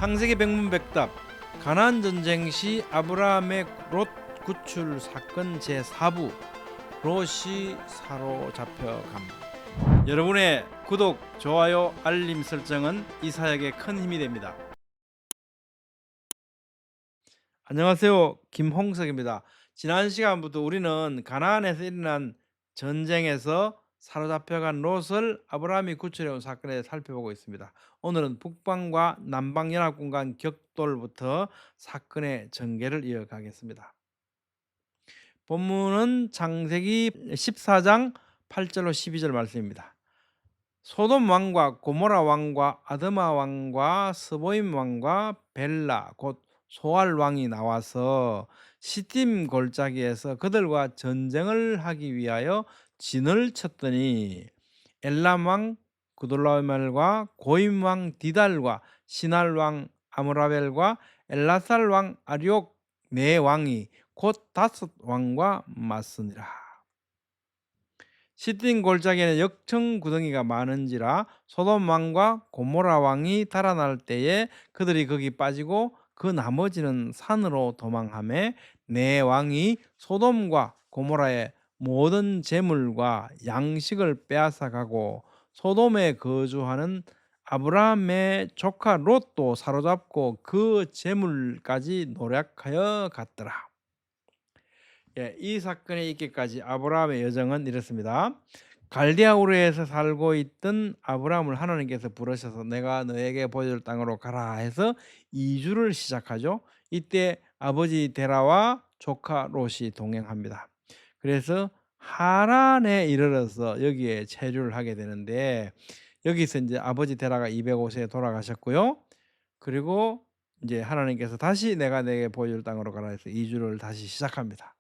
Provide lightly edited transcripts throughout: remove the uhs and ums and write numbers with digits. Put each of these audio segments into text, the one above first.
창세기 백문백답. 가나안 전쟁 시 아브라함의 롯 구출 사건 제4부. 롯이 사로잡혀감. 여러분의 구독, 좋아요, 알림 설정은 이 사역에 큰 힘이 됩니다. 안녕하세요, 김홍석입니다. 지난 시간부터 우리는 가나안에서 일어난 전쟁에서 사로잡혀간 롯을 아브라함이 구출해온 사건에 대해 살펴보고 있습니다. 오늘은 북방과 남방 연합군 간 격돌부터 사건의 전개를 이어가겠습니다. 본문은 창세기 14장 8절로 12절 말씀입니다. 소돔 왕과 고모라 왕과 아드마 왕과 스보임 왕과 벨라 곧 소알 왕이 나와서 시딤 골짜기에서 그들과 전쟁을 하기 위하여 진을 쳤더니 엘람 왕 구돌라오멜과 고임 왕 디달과 시날 왕 아므라벨과 엘라살 왕 아리옥 네 왕이 곧 다섯 왕과 맞으니라. 시딤 골짜기에는 역청 구덩이가 많은지라 소돔 왕과 고모라 왕이 달아날 때에 그들이 거기 빠지고 그 나머지는 산으로 도망하며 네 왕이 소돔과 고모라의 모든 재물과 양식을 빼앗아가고 소돔에 거주하는 아브라함의 조카 롯도 사로잡고 그 재물까지 노략하여 갔더라. 이 사건에 있기까지 아브라함의 여정은 이렇습니다. 갈대아 우르에서 살고 있던 아브라함을 하나님께서 부르셔서 내가 너에게 보여줄 땅으로 가라 해서 이주를 시작하죠. 이때 아버지 데라와 조카 롯이 동행합니다. 그래서 하란에 이르러서 여기에 체류를 하게 되는데, 여기서 이제 아버지 데라가 205세에 돌아가셨고요. 그리고 이제 하나님께서 다시 내가 내게 보여줄 땅으로 가라 해서 이주를 다시 시작합니다.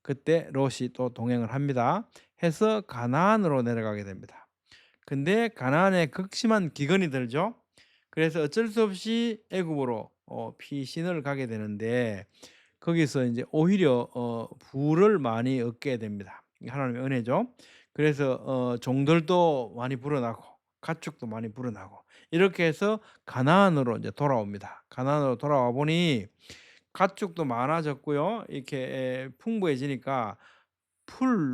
그때 롯이 또 동행을 합니다. 해서 가나안으로 내려가게 됩니다. 근데 가나안에 극심한 기근이 들죠. 그래서 어쩔 수 없이 애굽으로 피신을 가게 되는데, 거기서 이제 오히려 부를 많이 얻게 됩니다. 하나님의 은혜죠. 그래서 종들도 많이 불어나고 가축도 많이 불어나고 이렇게 해서 가나안으로 이제 돌아옵니다. 가나안으로 돌아와 보니 가축도 많아졌고요. 이렇게 풍부해지니까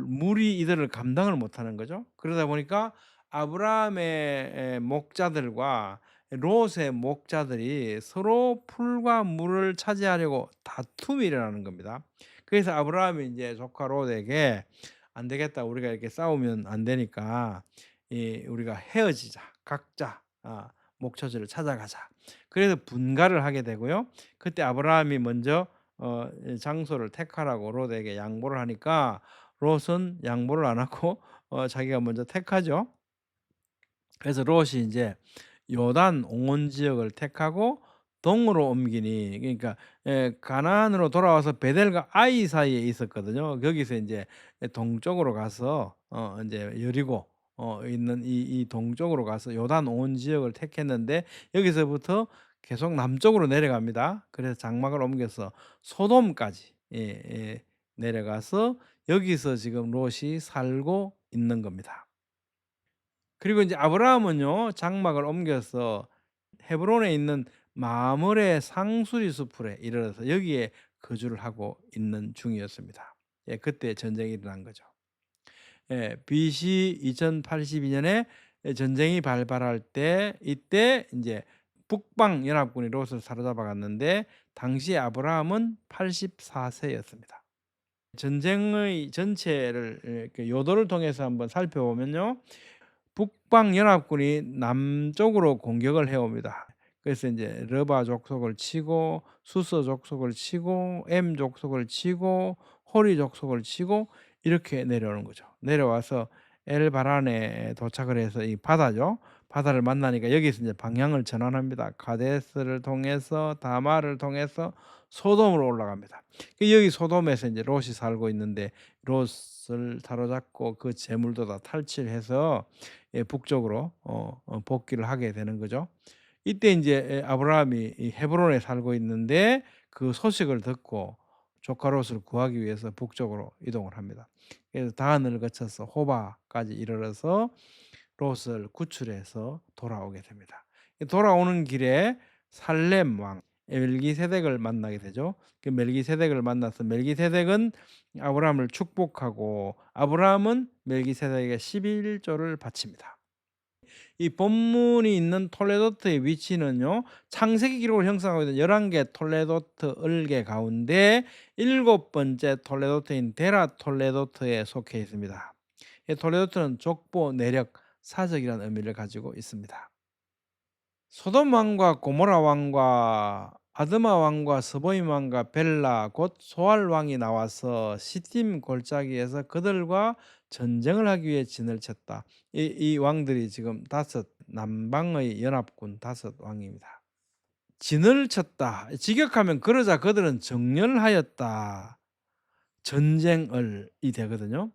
물이 이들을 감당을 못하는 거죠. 그러다 보니까 아브라함의 목자들과 롯의 목자들이 서로 풀과 물을 차지하려고 다툼이 일어나는 겁니다. 그래서 아브라함이 이제 조카 롯에게 안 되겠다. 우리가 이렇게 싸우면 안 되니까 우리가 헤어지자. 각자 목처지를 찾아가자. 그래서 분가를 하게 되고요. 그때 아브라함이 먼저 장소를 택하라고 롯에게 양보를 하니까 롯은 양보를 안 하고 자기가 먼저 택하죠. 그래서 롯이 이제 요단 옹원 지역을 택하고 동으로 옮기니, 그러니까 가나안으로 돌아와서 베델과 아이 사이에 있었거든요. 거기서 이제 동쪽으로 가서 이제 여리고 있는 이 동쪽으로 가서 요단 온 지역을 택했는데, 여기서부터 계속 남쪽으로 내려갑니다. 그래서 장막을 옮겨서 소돔까지 내려가서 여기서 지금 롯이 살고 있는 겁니다. 그리고 이제 아브라함은요, 장막을 옮겨서 헤브론에 있는 마므레 상수리 숲에 이르러서 여기에 거주를 하고 있는 중이었습니다. 그때 전쟁이 일어난 거죠. BC 2082년에 전쟁이 발발할 때, 이때 이제 북방 연합군이 롯을 사로잡아 갔는데 당시 아브라함은 84세였습니다. 전쟁의 전체를 이렇게 요도를 통해서 한번 살펴보면요, 북방 연합군이 남쪽으로 공격을 해옵니다. 그래서 이제 러바 족속을 치고 수서 족속을 치고 엠 족속을 치고 호리 족속을 치고 이렇게 내려오는 거죠. 내려와서 엘바란에 도착을 해서 이 바다죠. 바다를 만나니까 여기서 이제 방향을 전환합니다. 가데스를 통해서 다마를 통해서 소돔으로 올라갑니다. 여기 소돔에서 이제 롯이 살고 있는데, 롯을 사로잡고 그 재물도 다 탈취해서 북쪽으로 복귀를 하게 되는 거죠. 이때 이제 아브라함이 이 헤브론에 살고 있는데 그 소식을 듣고 조카 롯을 구하기 위해서 북쪽으로 이동을 합니다. 그래서 다한을 거쳐서 호바까지 이르러서 롯을 구출해서 돌아오게 됩니다. 돌아오는 길에 살렘 왕 멜기세덱을 만나게 되죠. 그 멜기세덱을 만나서 멜기세덱은 아브라함을 축복하고 아브라함은 멜기세덱에게 11조를 바칩니다. 이 본문이 있는 톨레도트의 위치는요. 창세기 기록을 형성하고 있는 11개 톨레도트 을개 가운데 일곱 번째 톨레도트인 데라 톨레도트에 속해 있습니다. 이 톨레도트는 족보, 내력, 사적이라는 의미를 가지고 있습니다. 소돔 왕과 고모라 왕과 아드마 왕과 스보임 왕과 벨라 곧 소알 왕이 나와서 시딤 골짜기에서 그들과 전쟁을 하기 위해 진을 쳤다. 이 왕들이 지금 다섯 남방의 연합군 다섯 왕입니다. 진을 쳤다. 직역하면 그러자 그들은 정렬하였다. 전쟁을 이 되거든요.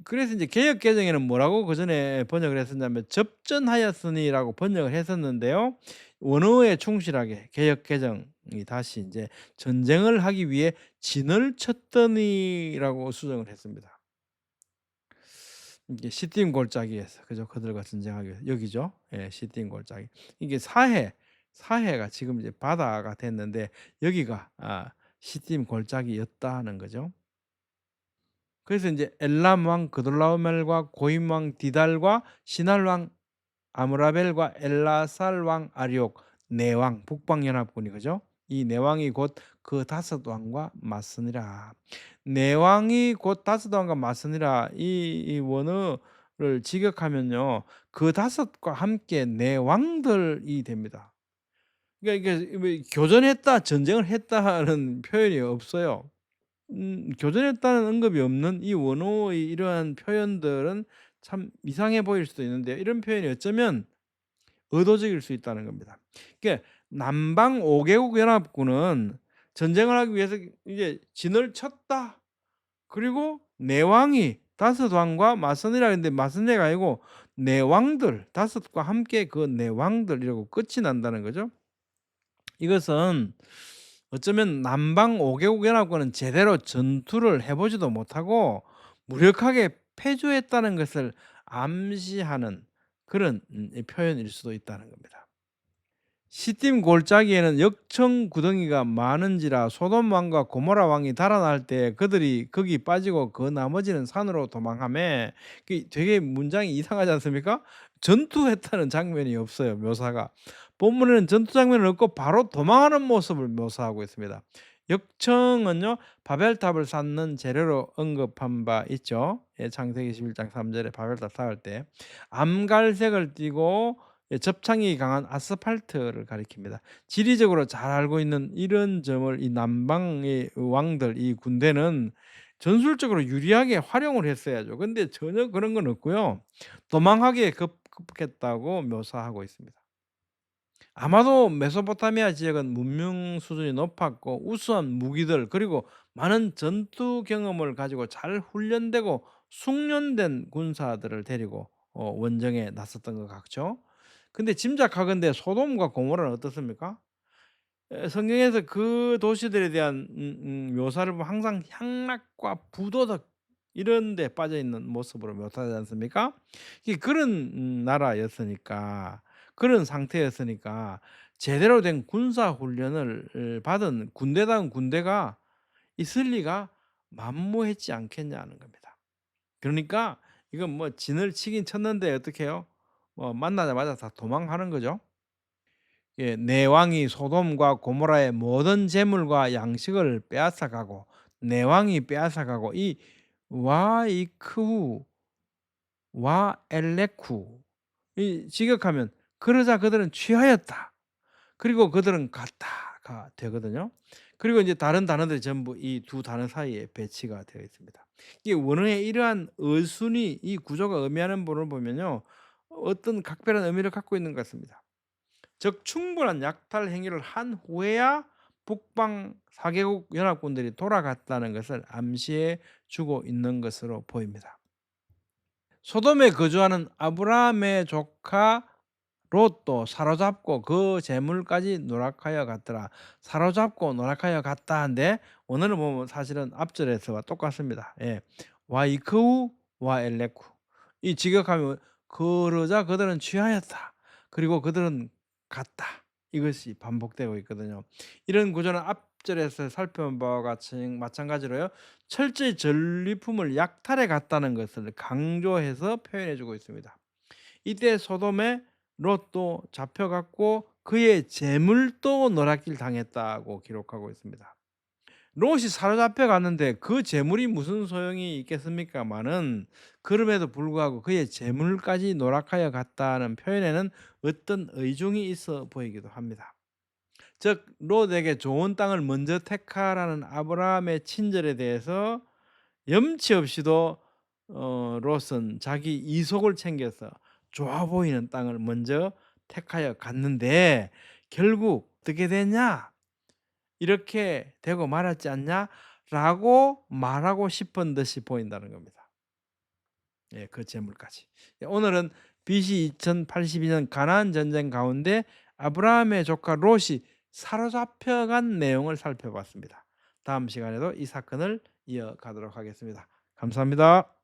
그래서 이제 개역 개정에는 뭐라고 그전에 번역을 했었냐면 접전하였으니라고 번역을 했었는데요. 원어에 충실하게 개역 개정이 다시 이제 전쟁을 하기 위해 진을 쳤더니라고 수정을 했습니다. 이게 시딤 골짜기에서 그죠? 그들과 전쟁하기 위해서 여기죠. 예, 시딤 골짜기. 이게 사해가 지금 이제 바다가 됐는데 여기가 시딤 골짜기였다는 거죠. 그래서 인제 엘람 왕 그돌라오멜과 고임 왕 디달과 시날 왕 아므라벨과 엘라살 왕 아리옥 네 왕 북방 연합군이 그죠? 이 네 왕이 곧 그 다섯 왕과 맞으니라. 네 왕이 곧 다섯 왕과 맞으니라 이 원어를 직역하면요. 그 다섯과 함께 네 왕들이 됩니다. 그러니까 이게 뭐 교전했다, 전쟁을 했다는 표현이 없어요. 교전했다는 언급이 없는 이 원어의 이러한 표현들은 참 이상해 보일 수도 있는데요. 이런 표현이 어쩌면 의도적일 수 있다는 겁니다. 그러니까 남방 5개국 연합군은 전쟁을 하기 위해서 이제 진을 쳤다. 그리고 내 왕이 다섯 왕과 맞서니라 했는데 맞서니가 아니고 내 왕들 다섯과 함께 그 내 왕들이라고 끝이 난다는 거죠. 이것은 어쩌면 남방 5개국 연합군은 제대로 전투를 해 보지도 못하고 무력하게 패주했다는 것을 암시하는 그런 이 표현일 수도 있다는 겁니다. 시딤 골짜기에는 역청 구덩이가 많은지라 소돔 왕과 고모라 왕이 달아날 때 그들이 거기 빠지고 그 나머지는 산으로 도망하매 되게 문장이 이상하지 않습니까? 전투했다는 장면이 없어요, 묘사가. 본문에는 전투 장면은 없고 바로 도망하는 모습을 묘사하고 있습니다. 역청은요 바벨탑을 쌓는 재료로 언급한 바 있죠. 예, 창세기 11장 3절에 바벨탑 쌓을 때 암갈색을 띠고 접착력이 강한 아스팔트를 가리킵니다. 지리적으로 잘 알고 있는 이런 점을 이 남방의 왕들 이 군대는 전술적으로 유리하게 활용을 했어야죠. 근데 전혀 그런 건 없고요. 도망하기에 급급했다고 묘사하고 있습니다. 아마도 메소포타미아 지역은 문명 수준이 높았고 우수한 무기들 그리고 많은 전투 경험을 가지고 잘 훈련되고 숙련된 군사들을 데리고 원정에 나섰던 것 같죠. 근데 짐작하건대 소돔과 고모라는 어떻습니까? 성경에서 그 도시들에 대한 묘사를 보면 항상 향락과 부도덕 이런 데 빠져 있는 모습으로 묘사하지 않습니까? 이게 그런 나라였으니까 그런 상태였으니까 제대로 된 군사 훈련을 받은 군대다운 군대가 있을 리가 만무했지 않겠냐는 겁니다. 그러니까 이건 뭐 진을 치긴 쳤는데 어떻게 해요? 뭐 만나자마자 다 도망하는 거죠. 예, 내 왕이 소돔과 고모라의 모든 재물과 양식을 빼앗아 가고 내 왕이 빼앗아 가고 이 와이크후 와엘레쿠 이 직역하면 그러자 그들은 취하였다. 그리고 그들은 갔다가 되거든요. 그리고 이제 다른 단어들이 전부 이 두 단어 사이에 배치가 되어 있습니다. 이 원어의 이러한 어순이 이 구조가 의미하는 부분을 보면요. 어떤 각별한 의미를 갖고 있는 것 같습니다. 즉 충분한 약탈 행위를 한 후에야 북방 4개국 연합군들이 돌아갔다는 것을 암시해 주고 있는 것으로 보입니다. 소돔에 거주하는 아브라함의 조카 롯도 사로잡고 그 재물까지 노력하여 갔더라. 사로잡고 노력하여 갔다 한데 오늘은 보면 사실은 앞절에서와 똑같습니다. 예. 와이크우 와엘레쿠 이 직역하면 그러자 그들은 취하였다. 그리고 그들은 갔다. 이것이 반복되고 있거든요. 이런 구조는 앞절에서 살펴본 바와 같이 마찬가지로요. 철저히 전리품을 약탈해 갔다는 것을 강조해서 표현해 주고 있습니다. 이때 소돔에 롯도 잡혀갔고 그의 재물도 노략질 당했다고 기록하고 있습니다. 롯이 사로잡혀 갔는데 그 재물이 무슨 소용이 있겠습니까마는 그럼에도 불구하고 그의 재물까지 노락하여 갔다는 표현에는 어떤 의중이 있어 보이기도 합니다. 즉 롯에게 좋은 땅을 먼저 택하라는 아브라함의 친절에 대해서 염치 없이도 롯은 자기 이속을 챙겨서 좋아 보이는 땅을 먼저 택하여 갔는데 결국 어떻게 됐냐? 이렇게 되고 말았지 않냐?"라고 말하고 싶은 듯이 보인다는 겁니다. 예, 그 재물까지. 예, 오늘은 BC 2082년 가나안 전쟁 가운데 아브라함의 조카 롯이 사로잡혀간 내용을 살펴봤습니다. 다음 시간에도 이 사건을 이어가도록 하겠습니다. 감사합니다.